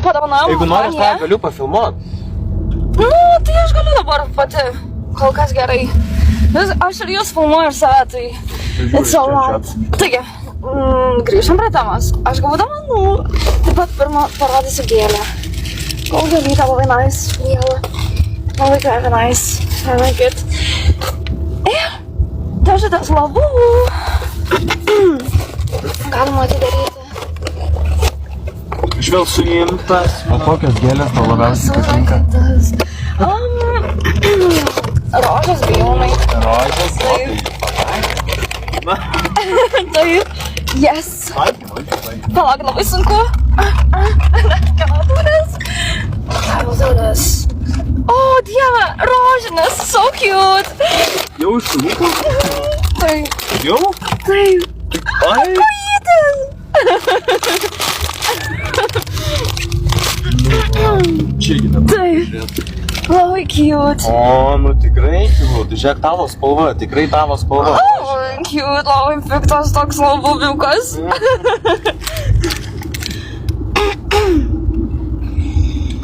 padovanojom. Jeigu nori, aš tą galiu pafilmuot. Nu, tai aš galiu dabar pati. Kol kas gerai. Aš ir jūs filmuoju ir save, tai... It's alright. Taigi, grįžtam prie temos. Aš gavau dovanų. Taip pat pirmą parodysiu gėlę. Gėlytė labai nice. Gėlė. Labai kvepia nice. I like it. Ir dėžutės lavų. Galima atidaryti. Aš vėl suimtas. O kokios gėlės tau labiausiai patinka? Rožės bijūnai. Rožės? Taip. Yes. Palauk, labai sunku. Can I do this? I will do this. O, Dieve, rožinės. So cute. Jau išrūko? Taip. Jau? Taip. Ai. Kojytis. Čia irgi dabar. Taip. Labai cute. O, nu tikrai cute. Žiūrėk, tavo spalva, tikrai tavo spalva. O, cute, labai piktas toks laububiukas.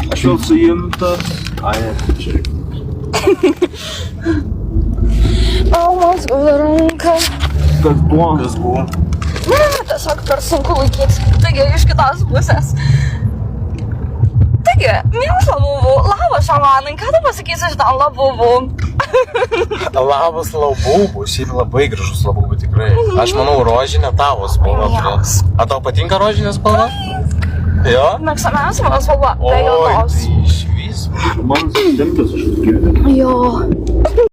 Aš vėl suimtas. Ai, čia. O, man skauda ranką. Kas buvo? Kas buvo? Tiesiog per sunku laikyti. Taigi, iš kitos pusės. Taigi, mielas labubų, labas šamanai, ką tu pasakysi šitam labubų? Labas labubų, šiaip labai gražus labubų tikrai. Aš manau, rožinė tavo spalva. A tau patinka rožinė spalva? Jo? Mėgstamiausia mano spalva, be Oi, juodos. tai išvis. Man susimtas aš atskirti. Jo.